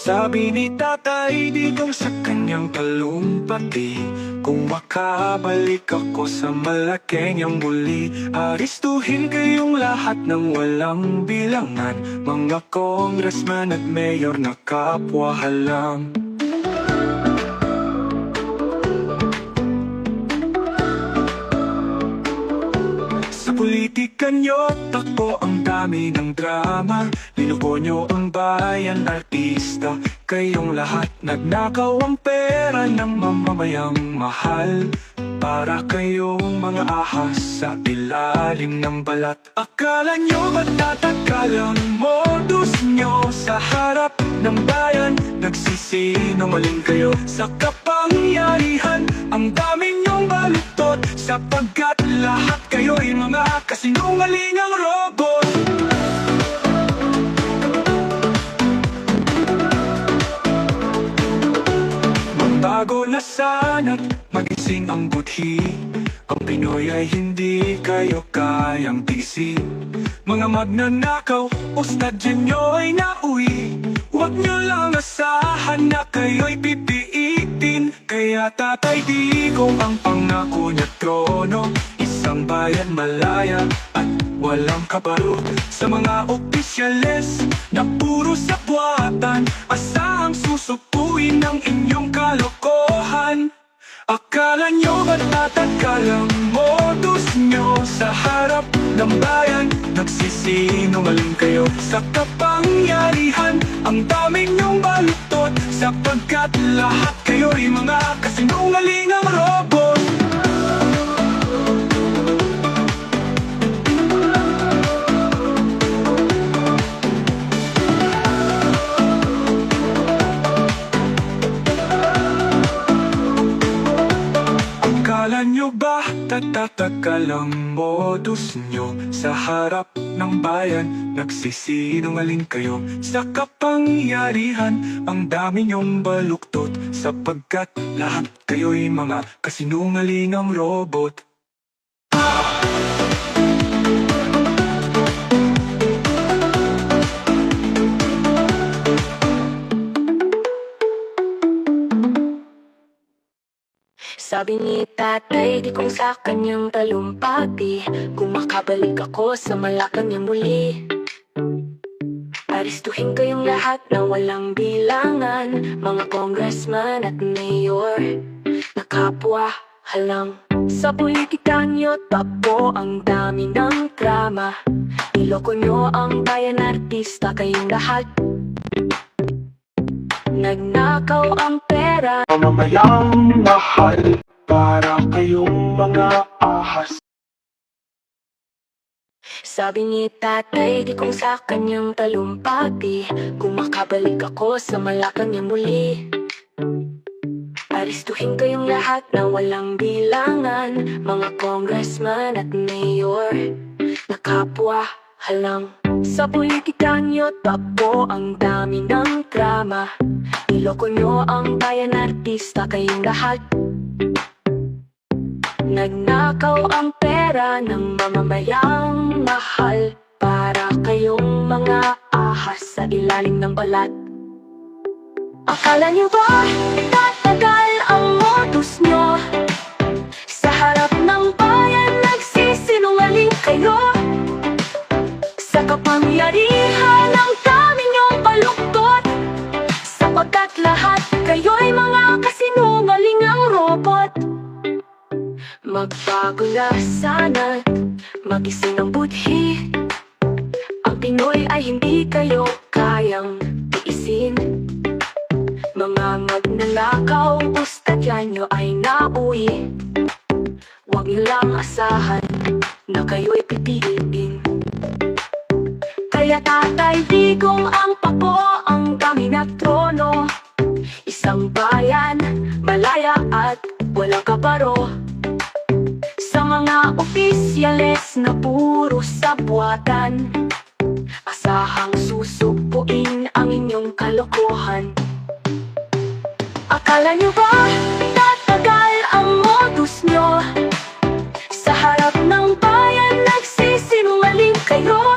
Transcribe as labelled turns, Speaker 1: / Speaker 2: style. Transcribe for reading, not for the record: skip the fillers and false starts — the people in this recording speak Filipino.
Speaker 1: Sabi ni tatay dito sa kanyang talumpati, kung makabalik ako sa Malacanang muli, aristuhin kayong lahat ng walang bilangan, mga congressman at mayor na kapwa halang. Sa politika nyo't ako ang dami ng drama, linuko nyo ang bayan, artista kayong lahat. Nagnakaw ang pera ng mamamayang mahal, para kayong mga ahas sa ilalim ng balat. Akala nyo ba't tatagal ang modus nyo sa harap ng bayan? Nagsisinungaling kayo sa kapangyarihan, ang dami nyong baluktot, sapagkat lahat kayo'y mga kasinungalingang robot. Magbago na sana't magising ang budhi, ang Pinoy ay hindi kayo kayang tiisin. Mga magnanakaw, ustadyan nyo ay nauwi, huwag nyo lang asahan na kayo'y pipiitin. Kaya Tatay Digong ang pangako niya trono, isang bayan malaya at walang kabaro. Sa mga opisyales na puro sapwatan, asahang susupuin ang inyong kalokohan. Akala nyo ba't tatagal ang modus nyo sa harap ng bayan? Nagsisinungaling kayo sa kapangyarihan, ang dami nyong baluktot, sapagkat lahat kayo'y mga kasinungalingang robot. Akala nyo ba tatagal ang modus nyo sa harap ng bayan? Nagsisinungaling kayo sa kapangyarihan, ang dami nyong baluktot, sapagkat lahat kayo'y mga kasinungalingang robot.
Speaker 2: Sabi ni tatay Digong sa kanyang talumpati, kung makabalik ako sa Malacanang muli, aristuhin kayong lahat na walang bilangan, mga congressman at mayor na kapwa halang. Sa politika nyo tapo ang dami ng drama, niloko nyo ang bayan, artista kayong lahat. Nagnakaw ang pera,
Speaker 1: Mamamayang mahal, para kayong mga ahas.
Speaker 2: sabi ni tatay Digong sa kanyang talumpati, kung makabalik ako sa Malacanang muli, aristuhin kayong lahat na walang bilangan, mga congressman at mayor na kapwa halang. Sa politika nyo tapo ang dami ng drama, niloko nyo ang bayan, artista kayong lahat. Nagnakaw ang pera ng mamamayang mahal, para kayong mga ahas sa ilalim ng balat. Akala nyo ba tatagal ang modus nyo sa harap ng bayan? Nagsisinungaling kayo sa kapangyarihan, ang dami nyong baluktot, sapagkat lahat kayo'y mga kasinungalingang robot. Magbago na sana, magising ang budhi, ang Pinoy ay hindi kayo kayang tiisin. Mga magnanakaw, ustadyan nyo ay nauwi, huwag nyo lang asahan na kayo'y pipiliin. Kaya Tatay Digong ang papo, ang dami na trono, isang bayan malaya at walang kabaro. Sa mga opisyales na puro sabwatan, asahang susupuin ang inyong kalokohan. Akala nyo ba tatagal ang modus nyo sa harap ng bayan? Nagsisinungaling kayo